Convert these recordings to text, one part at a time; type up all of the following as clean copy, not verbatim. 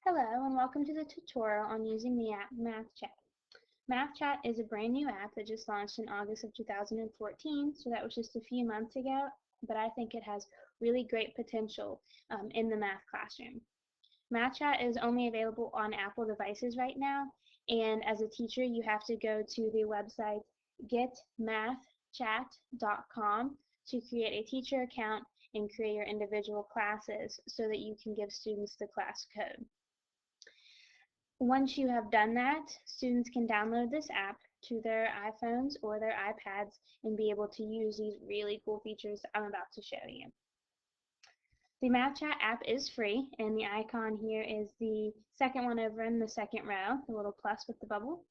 Hello and welcome to the tutorial on using the app MathChat. MathChat is a brand new app that just launched in August of 2014, so that was just a few months ago, but I think it has really great potential in the math classroom. MathChat is only available on Apple devices right now, and as a teacher you have to go to the website getmathchat.com to create a teacher account and create your individual classes so that you can give students the class code. Once you have done that, students can download this app to their iPhones or their iPads and be able to use these really cool features I'm about to show you. The MathChat app is free, and the icon here is the second one over in the second row, the little plus with the bubble.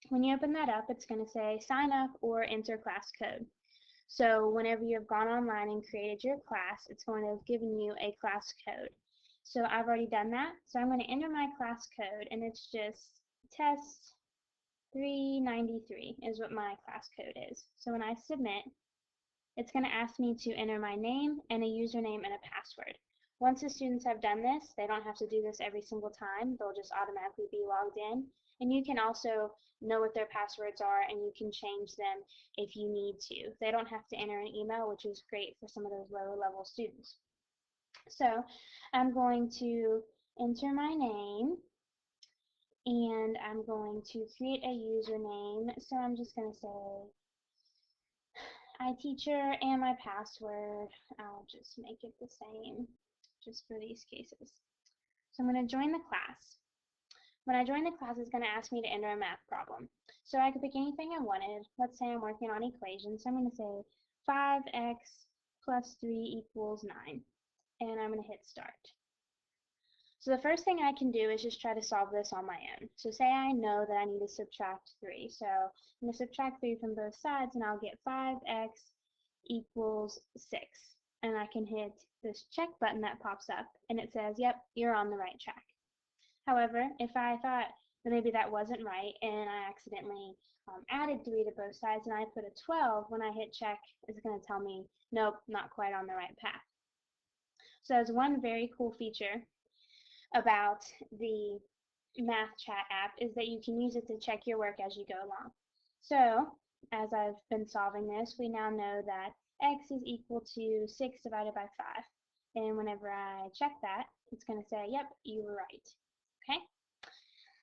When you open that up, it's going to say sign up or enter class code. So whenever you have gone online and created your class, it's going to have given you a class code. So I've already done that, so I'm going to enter my class code, and it's just test 393 is what my class code is. So when I submit, it's going to ask me to enter my name and a username and a password. Once the students have done this, they don't have to do this every single time. They'll just automatically be logged in. And you can also know what their passwords are, and you can change them if you need to. They don't have to enter an email, which is great for some of those lower level students. So I'm going to enter my name, and I'm going to create a username. So I'm just going to say iTeacher, and my password, I'll just make it the same just for these cases. So I'm going to join the class. When I join the class, it's going to ask me to enter a math problem. So I could pick anything I wanted. Let's say I'm working on equations. So I'm going to say 5x plus 3 equals 9. And I'm going to hit start. So the first thing I can do is just try to solve this on my own. So say I know that I need to subtract 3. So I'm going to subtract 3 from both sides, and I'll get 5x equals 6. And I can hit this check button that pops up, and it says, yep, you're on the right track. However, if I thought that maybe that wasn't right, and I accidentally added 3 to both sides, and I put a 12, when I hit check, it's going to tell me, nope, not quite on the right path. So that's one very cool feature about the MathChat app, is that you can use it to check your work as you go along. So as I've been solving this, we now know that x is equal to 6 divided by 5. And whenever I check that, it's going to say, yep, you were right. Okay?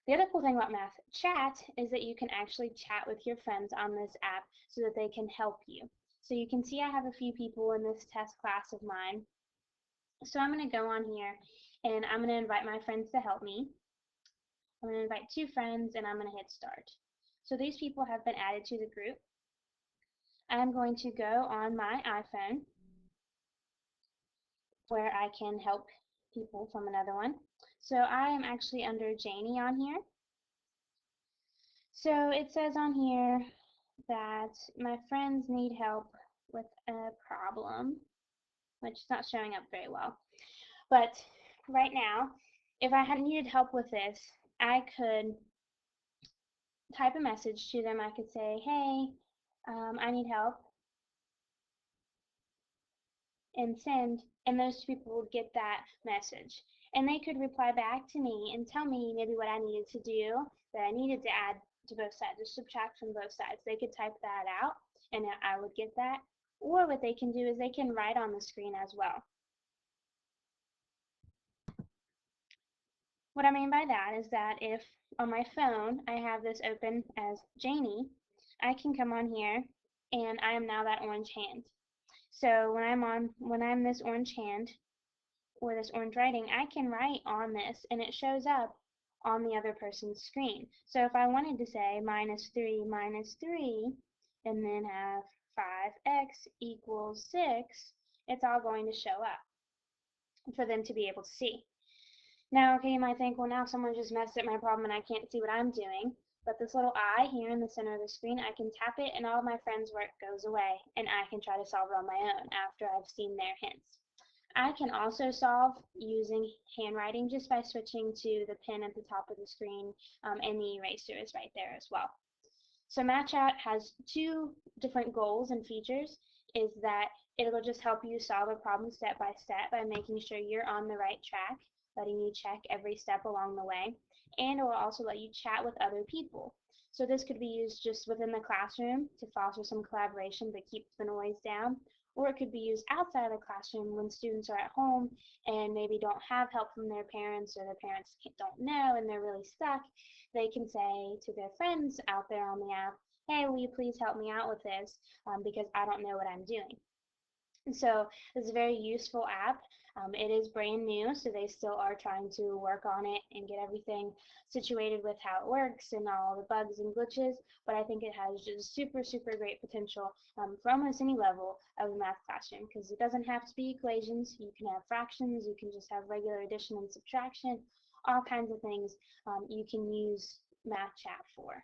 The other cool thing about MathChat is that you can actually chat with your friends on this app so that they can help you. So you can see I have a few people in this test class of mine. So I'm going to go on here, and I'm going to invite my friends to help me. I'm going to invite 2 friends, and I'm going to hit start. So these people have been added to the group. I'm going to go on my iPhone where I can help people from another one. So I am actually under Janie on here. So it says on here that my friends need help with a problem, which is not showing up very well. But right now, if I had needed help with this, I could type a message to them. I could say, hey, I need help, and send, and those people would get that message. And they could reply back to me and tell me maybe what I needed to do, that I needed to add to both sides, or subtract from both sides. They could type that out, and I would get that. Or what they can do is they can write on the screen as well. What I mean by that is that if on my phone I have this open as Janie, I can come on here, and I am now that orange hand. So when I'm this orange hand or this orange writing, I can write on this, and it shows up on the other person's screen. So if I wanted to say minus 3, and then have 5x equals 6, it's all going to show up for them to be able to see. Now, okay, you might think, well, now someone just messed up my problem and I can't see what I'm doing. But this little eye here in the center of the screen, I can tap it, and all of my friends' work goes away, and I can try to solve it on my own after I've seen their hints. I can also solve using handwriting just by switching to the pen at the top of the screen, and the eraser is right there as well. So MathChat has 2 different goals and features, is that it'll just help you solve a problem step by step by making sure you're on the right track. letting you check every step along the way, and it will also let you chat with other people. So this could be used just within the classroom to foster some collaboration but keep the noise down, or it could be used outside of the classroom when students are at home and maybe don't have help from their parents, or their parents don't know and they're really stuck. They can say to their friends out there on the app, hey, will you please help me out with this because I don't know what I'm doing. And so this is a very useful app. It is brand new, so they still are trying to work on it and get everything situated with how it works and all the bugs and glitches, but I think it has just super, super great potential for almost any level of a math classroom, because it doesn't have to be equations. You can have fractions, you can just have regular addition and subtraction, all kinds of things you can use MathChat for.